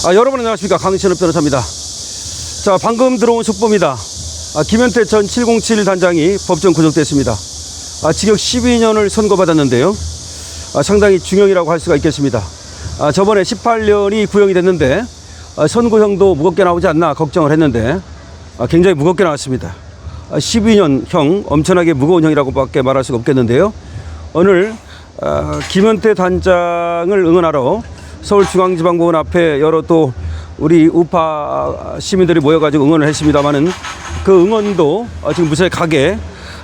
여러분 안녕하십니까. 강신업 변호사입니다. 자, 방금 들어온 속보입니다. 김현태 전 707 단장이 법정 구속됐습니다. 징역 12년을 선고받았는데요. 상당히 중형이라고 할 수가 있겠습니다. 저번에 18년이 구형이 됐는데 선고형도 무겁게 나오지 않나 걱정을 했는데 굉장히 무겁게 나왔습니다. 12년형, 엄청나게 무거운 형이라고밖에 말할 수가 없겠는데요. 오늘 김현태 단장을 응원하러 서울중앙지방법원 앞에 여러 또 우리 우파 시민들이 모여가지고 응원을 했습니다만은 그 응원도 지금 무사히 가게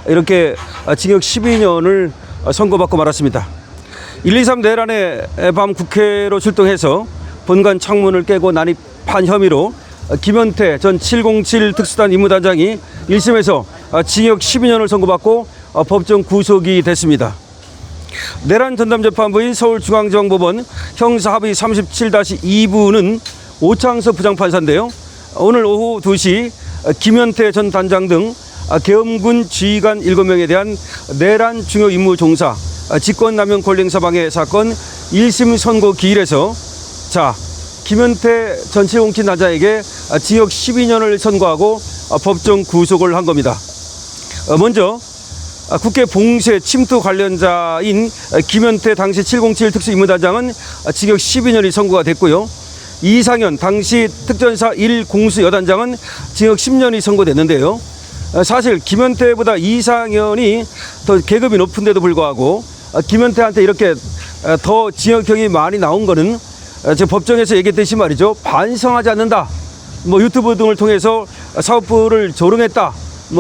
이렇게 징역 12년을 선고받고 말았습니다. 123 내란의 밤 국회로 출동해서 본관 창문을 깨고 난입한 혐의로 김현태 전 707 특수단 임무단장이 1심에서 징역 12년을 선고받고 법정 구속이 됐습니다. 내란 전담재판부인 서울중앙지방법원 형사합의 37-2부는 오창석 부장판사인데요. 오늘 오후 2시 김현태 전 단장 등 계엄군 지휘관 7명에 대한 내란 중요 임무 종사 직권남용 권리행사방해 사건 1심 선고 기일에서 김현태 전 707 단장에게 징역 12년을 선고하고 법정 구속을 한 겁니다. 먼저 국회 봉쇄 침투 관련자인 김현태 당시 707 특수임무단장은 징역 12년이 선고가 됐고요. 이상현 당시 특전사 1 공수 여단장은 징역 10년이 선고됐는데요. 사실 김현태보다 이상현이 더 계급이 높은데도 불구하고 김현태한테 이렇게 더 징역형이 많이 나온 거는 제 법정에서 얘기했듯이 말이죠. 반성하지 않는다. 유튜브 등을 통해서 사법부를 조롱했다.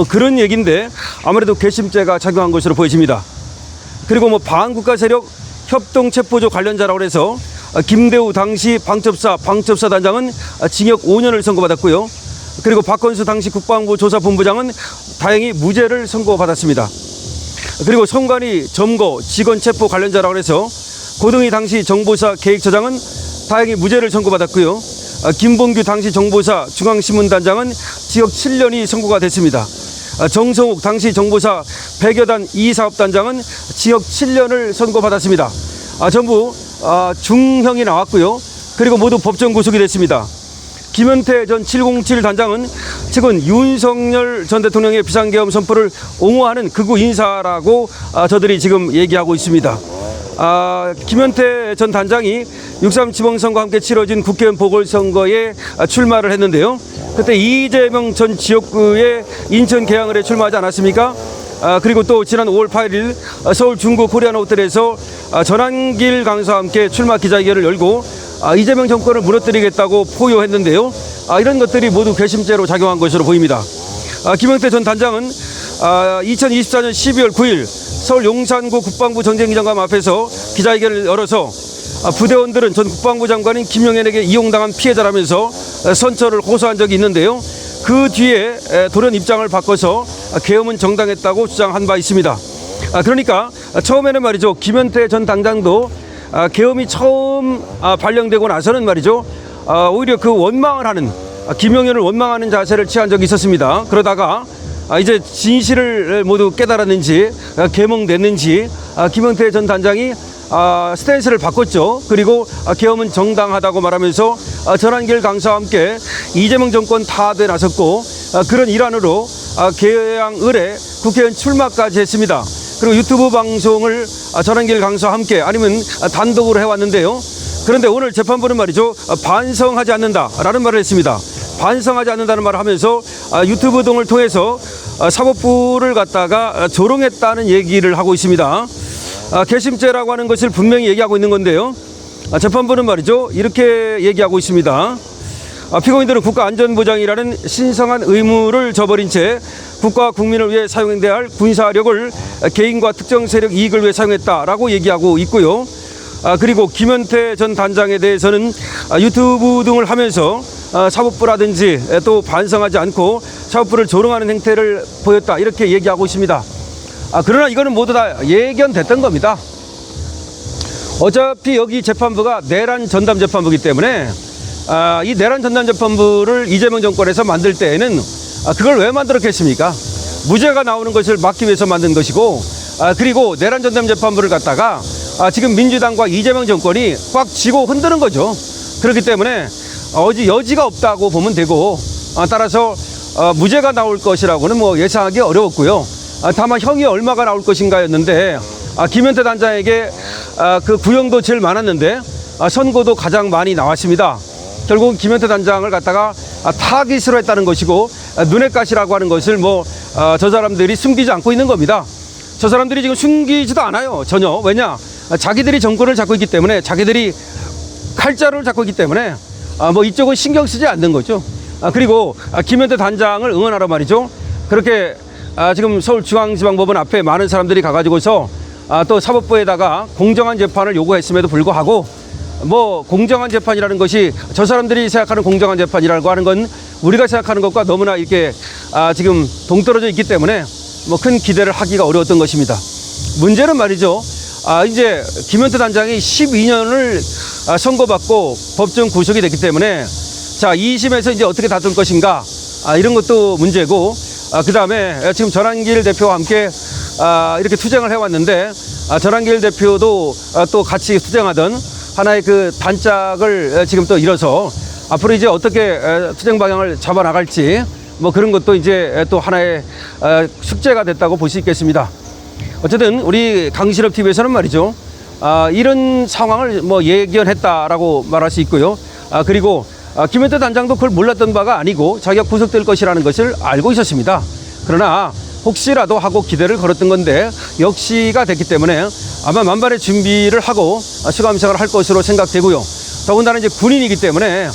그런 얘기인데 아무래도 괘씸죄가 작용한 것으로 보여집니다. 그리고 반국가 세력 협동체포조 관련자라고 해서 김대우 당시 방첩사 단장은 징역 5년을 선고받았고요. 그리고 박건수 당시 국방부 조사본부장은 다행히 무죄를 선고받았습니다. 그리고 성관이 점거 직원 체포 관련자라고 해서 고등희 당시 정보사 계획처장은 다행히 무죄를 선고받았고요. 김봉규 당시 정보사 중앙신문단장은 징역 7년이 선고가 됐습니다. 정성욱 당시 정보사 100여단 2사업단장은 징역 7년을 선고받았습니다. 전부 중형이 나왔고요. 그리고 모두 법정 구속이 됐습니다. 김현태 전 707 단장은 최근 윤석열 전 대통령의 비상계엄 선포를 옹호하는 극우 인사라고 저들이 지금 얘기하고 있습니다. 김현태 전 단장이 6.3 지방선거와 함께 치러진 국회의원 보궐선거에 출마를 했는데요. 그때 이재명 전 지역구의 인천 계양을에 출마하지 않았습니까? 그리고 또 지난 5월 8일 서울 중구 코리아나 호텔에서 전한길 강사와 함께 출마 기자회견을 열고 이재명 정권을 무너뜨리겠다고 포효했는데요. 이런 것들이 모두 괘씸죄로 작용한 것으로 보입니다. 김현태 전 단장은 2024년 12월 9일 서울 용산구 국방부 전쟁기장관 앞에서 기자회견을 열어서 부대원들은 전 국방부 장관인 김용현에게 이용당한 피해자라면서 선처를 호소한 적이 있는데요. 그 뒤에 돌연 입장을 바꿔서 계엄은 정당했다고 주장한 바 있습니다. 그러니까 처음에는 말이죠. 김현태 전 단장도 계엄이 처음 발령되고 나서는 말이죠. 오히려 그 원망을 하는 김용현을 원망하는 자세를 취한 적이 있었습니다. 그러다가 이제 진실을 모두 깨달았는지 계몽됐는지 김현태 전 단장이 스탠스를 바꿨죠. 그리고 계엄은 정당하다고 말하면서 전한길 강사와 함께 이재명 정권 타도에 나섰고 그런 일환으로 계양 을에 국회의원 출마까지 했습니다. 그리고 유튜브 방송을 전한길 강사와 함께 아니면 단독으로 해왔는데요. 그런데 오늘 재판부는 말이죠. 반성하지 않는다라는 말을 했습니다. 반성하지 않는다는 말을 하면서 유튜브 등을 통해서 사법부를 갖다가 조롱했다는 얘기를 하고 있습니다. 괘씸죄라고 하는 것을 분명히 얘기하고 있는 건데요. 재판부는 말이죠. 이렇게 얘기하고 있습니다. 피고인들은 국가안전보장이라는 신성한 의무를 저버린 채 국가 국민을 위해 사용돼야 할 군사력을 개인과 특정 세력 이익을 위해 사용했다라고 얘기하고 있고요. 그리고 김현태 전 단장에 대해서는 유튜브 등을 하면서 사법부라든지 또 반성하지 않고 사법부를 조롱하는 행태를 보였다 이렇게 얘기하고 있습니다. 그러나 이거는 모두 다 예견됐던 겁니다. 어차피 여기 재판부가 내란 전담 재판부이기 때문에 이 내란 전담 재판부를 이재명 정권에서 만들 때에는 그걸 왜 만들었겠습니까? 무죄가 나오는 것을 막기 위해서 만든 것이고 그리고 내란 전담 재판부를 갖다가 지금 민주당과 이재명 정권이 꽉 쥐고 흔드는 거죠. 그렇기 때문에 여지가 없다고 보면 되고, 따라서 무죄가 나올 것이라고는 뭐 예상하기 어려웠고요. 다만 형이 얼마가 나올 것인가였는데, 김현태 단장에게 그 구형도 제일 많았는데 선고도 가장 많이 나왔습니다. 결국 김현태 단장을 갖다가 타깃으로 했다는 것이고, 눈엣 가시라고 하는 것을 저 사람들이 숨기지 않고 있는 겁니다. 저 사람들이 지금 숨기지도 않아요, 전혀. 왜냐? 자기들이 정권을 잡고 있기 때문에, 자기들이 칼자루를 잡고 있기 때문에 이쪽은 신경 쓰지 않는 거죠. 그리고 김현태 단장을 응원하러 말이죠. 그렇게 지금 서울중앙지방법원 앞에 많은 사람들이 가가지고서 또 사법부에다가 공정한 재판을 요구했음에도 불구하고, 공정한 재판이라는 것이 저 사람들이 생각하는 공정한 재판이라고 하는 건 우리가 생각하는 것과 너무나 이렇게 지금 동떨어져 있기 때문에 큰 기대를 하기가 어려웠던 것입니다. 문제는 말이죠. 이제 김현태 단장이 12년을 선고받고 법정 구속이 됐기 때문에, 자, 2심에서 이제 어떻게 다툴 것인가, 이런 것도 문제고, 그 다음에 지금 전한길 대표와 함께 이렇게 투쟁을 해왔는데, 전한길 대표도 또 같이 투쟁하던 하나의 그 단짝을 지금 또 잃어서 앞으로 이제 어떻게 투쟁 방향을 잡아나갈지, 그런 것도 이제 또 하나의 숙제가 됐다고 볼 수 있겠습니다. 어쨌든 우리 강신업 TV에서는 말이죠, 이런 상황을 예견했다라고 말할 수 있고요. 그리고 김현태 단장도 그걸 몰랐던 바가 아니고 자기가 구속될 것이라는 것을 알고 있었습니다. 그러나 혹시라도 하고 기대를 걸었던 건데 역시가 됐기 때문에 아마 만반의 준비를 하고 수감생활을 할 것으로 생각되고요. 더군다나 이제 군인이기 때문에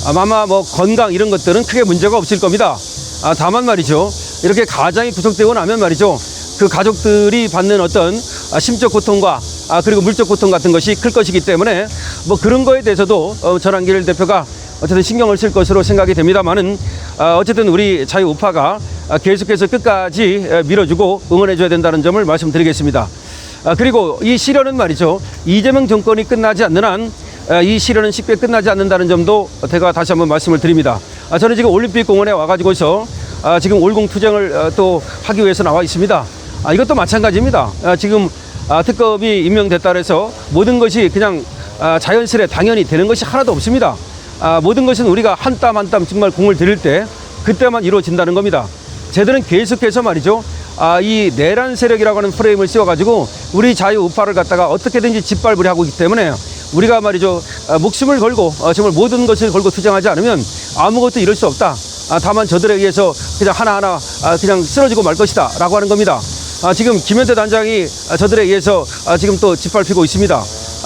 아마 건강 이런 것들은 크게 문제가 없을 겁니다. 다만 말이죠, 이렇게 가장이 구속되고 나면 말이죠, 그 가족들이 받는 어떤 심적 고통과 그리고 물적 고통 같은 것이 클 것이기 때문에 그런 거에 대해서도 전한길 대표가 어쨌든 신경을 쓸 것으로 생각이 됩니다만은, 어쨌든 우리 자유우파가 계속해서 끝까지 밀어주고 응원해줘야 된다는 점을 말씀드리겠습니다. 그리고 이 시련은 말이죠, 이재명 정권이 끝나지 않는 한 이 시련은 쉽게 끝나지 않는다는 점도 제가 다시 한번 말씀을 드립니다. 저는 지금 올림픽 공원에 와가지고서 지금 올공 투쟁을 또 하기 위해서 나와 있습니다. 이것도 마찬가지입니다. 지금 특검이 임명됐다 해서 모든 것이 그냥 자연스레 당연히 되는 것이 하나도 없습니다. 모든 것은 우리가 한 땀 한 땀 정말 공을 들일 때 그때만 이루어진다는 겁니다. 저희들은 계속해서 말이죠, 이 내란 세력이라고 하는 프레임을 씌워가지고 우리 자유우파를 갖다가 어떻게든지 짓밟으려 하고 있기 때문에 우리가 말이죠, 목숨을 걸고 정말 모든 것을 걸고 투쟁하지 않으면 아무것도 이룰 수 없다. 다만 저들에 의해서 그냥 하나하나 그냥 쓰러지고 말 것이다 라고 하는 겁니다. 지금 김현태 단장이 저들에 의해서 지금 또 짓밟히고 있습니다.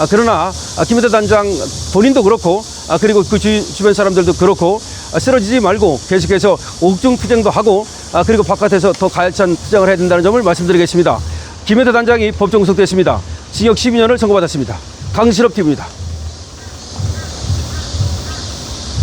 그러나 김현태 단장 본인도 그렇고 그리고 그 주변 사람들도 그렇고 쓰러지지 말고 계속해서 옥중 투쟁도 하고 그리고 바깥에서 더 가열찬 투쟁을 해야 된다는 점을 말씀드리겠습니다. 김현태 단장이 법정 구속됐습니다. 징역 12년을 선고받았습니다. 강신업 TV입니다.